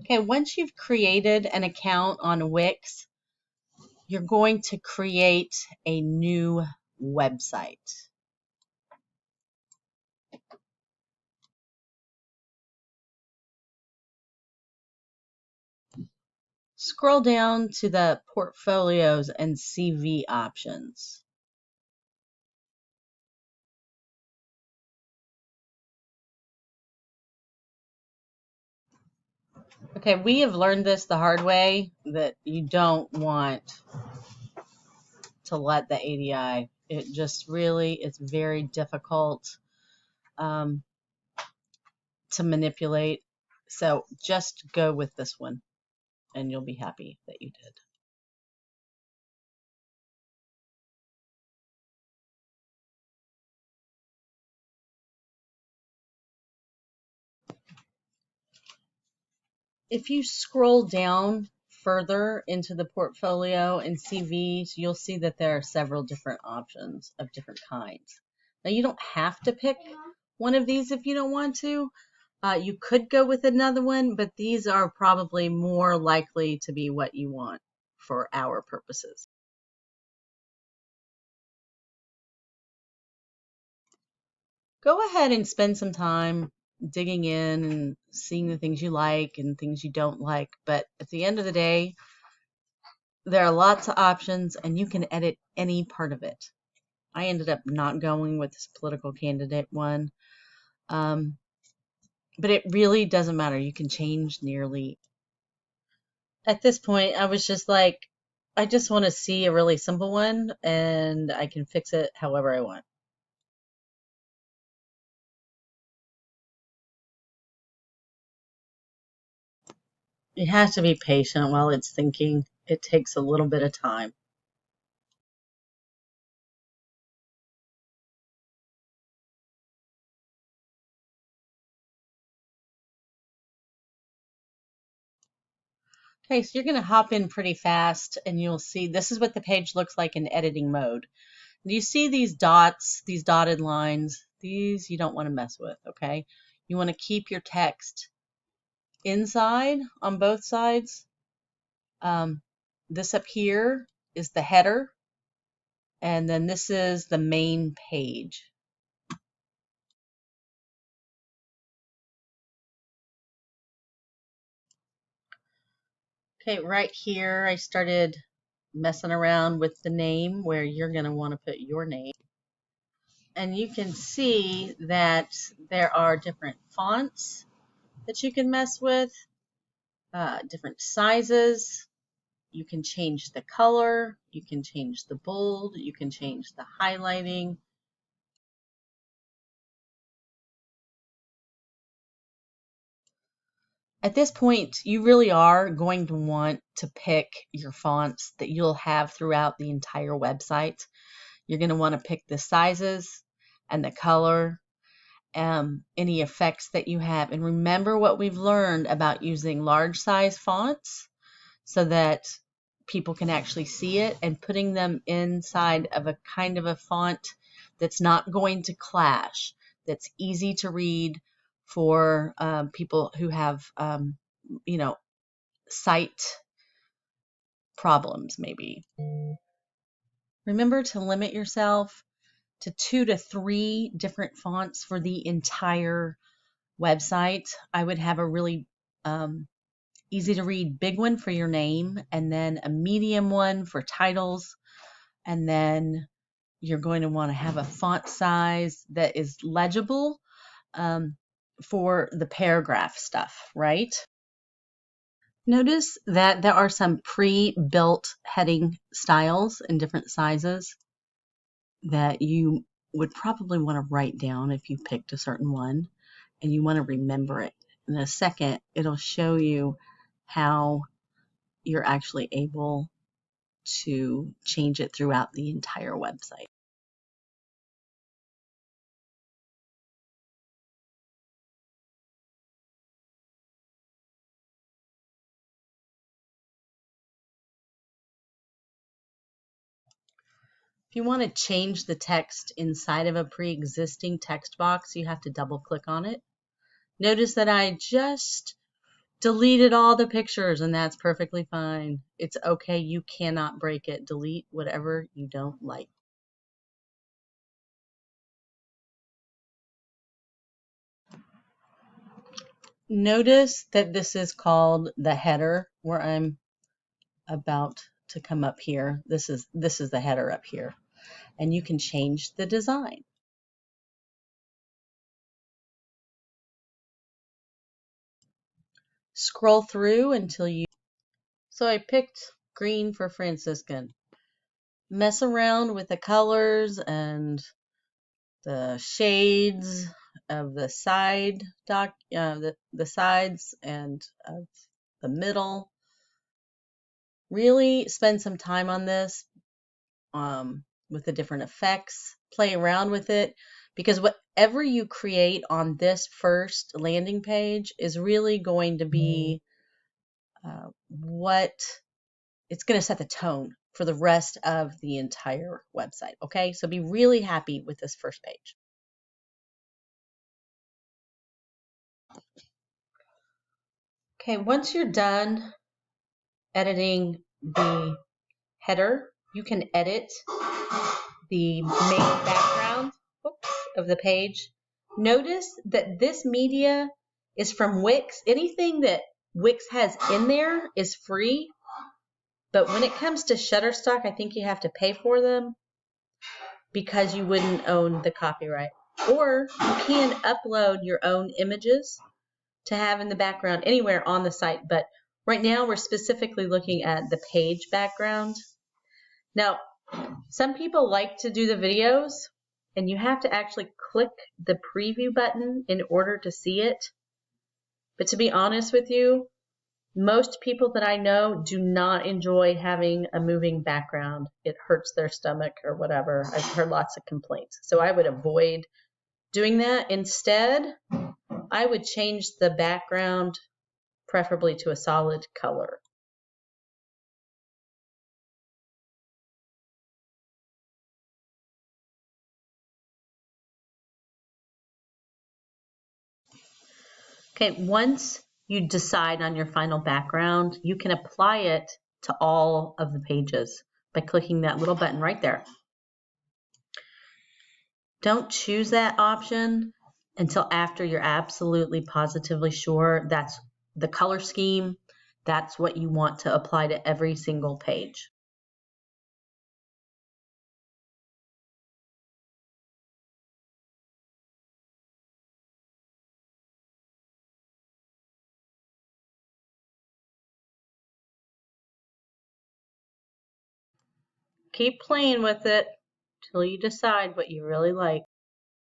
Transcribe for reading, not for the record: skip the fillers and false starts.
Okay, once you've created an account on Wix, you're going to create a new website. Scroll down to the portfolios and CV options. Okay, we have learned this the hard way, that you don't want to let the ADI, it just really, it's very difficult to manipulate. So just go with this one and you'll be happy that you did. If you scroll down further into the portfolio and CVs, you'll see that there are several different options of different kinds. Now, you don't have to pick one of these if you don't want to. You could go with another one, but these are probably more likely to be what you want for our purposes. Go ahead and spend some time digging in and seeing the things you like and things you don't like. But at the end of the day, there are lots of options and you can edit any part of it. I ended up not going with this political candidate one. But it really doesn't matter. You can change nearly. At this point, I was just like, I just want to see a really simple one and I can fix it however I want. You have to be patient while it's thinking. It takes a little bit of time. Okay, so you're going to hop in pretty fast and you'll see this is what the page looks like in editing mode. Do you see these dots, these dotted lines? These you don't want to mess with, okay? You want to keep your text inside on both sides. This up here is the header, and then this is the main page. Okay, right here I started messing around with the name where you're going to want to put your name. And you can see that there are different fonts that you can mess with, different sizes. You can change the color, you can change the bold, you can change the highlighting. At this point, you really are going to want to pick your fonts that you'll have throughout the entire website. You're going to want to pick the sizes and the color, any effects that you have. And remember what we've learned about using large size fonts so that people can actually see it, and putting them inside of a kind of a font that's not going to clash, that's easy to read for people who have, sight problems maybe. Remember to limit yourself to 2 to 3 different fonts for the entire website. I would have a really easy to read big one for your name, and then a medium one for titles, and then you're going to want to have a font size that is legible for the paragraph stuff, right? Notice that there are some pre-built heading styles in different sizes that you would probably want to write down if you picked a certain one and you want to remember it. In a second, it'll show you how you're actually able to change it throughout the entire website. If you want to change the text inside of a pre-existing text box, you have to double click on it. Notice that I just deleted all the pictures, and that's perfectly fine. It's okay. You cannot break it. Delete whatever you don't like. Notice that this is called the header, where I'm about to come up here. This is the header up here, and you can change the design. Scroll through until you. So I picked green for Franciscan. Mess around with the colors and the shades of the side the sides and of the middle. Really spend some time on this with the different effects. Play around with it, because whatever you create on this first landing page is really going to be what it's going to set the tone for the rest of the entire website. Okay, so be really happy with this first page. Okay, once you're done editing the header, you can edit the main background of the page. Notice that this media is from Wix. Anything that Wix has in there is free, but when it comes to Shutterstock, I think you have to pay for them because you wouldn't own the copyright. Or you can upload your own images to have in the background anywhere on the site, but right now we're specifically looking at the page background. Now, some people like to do the videos, and you have to actually click the preview button in order to see it. But to be honest with you, most people that I know do not enjoy having a moving background. It hurts their stomach or whatever. I've heard lots of complaints. So I would avoid doing that. Instead, I would change the background preferably to a solid color. Okay, once you decide on your final background, you can apply it to all of the pages by clicking that little button right there. Don't choose that option until after you're absolutely positively sure that's the color scheme, that's what you want to apply to every single page. Keep playing with it till you decide what you really like.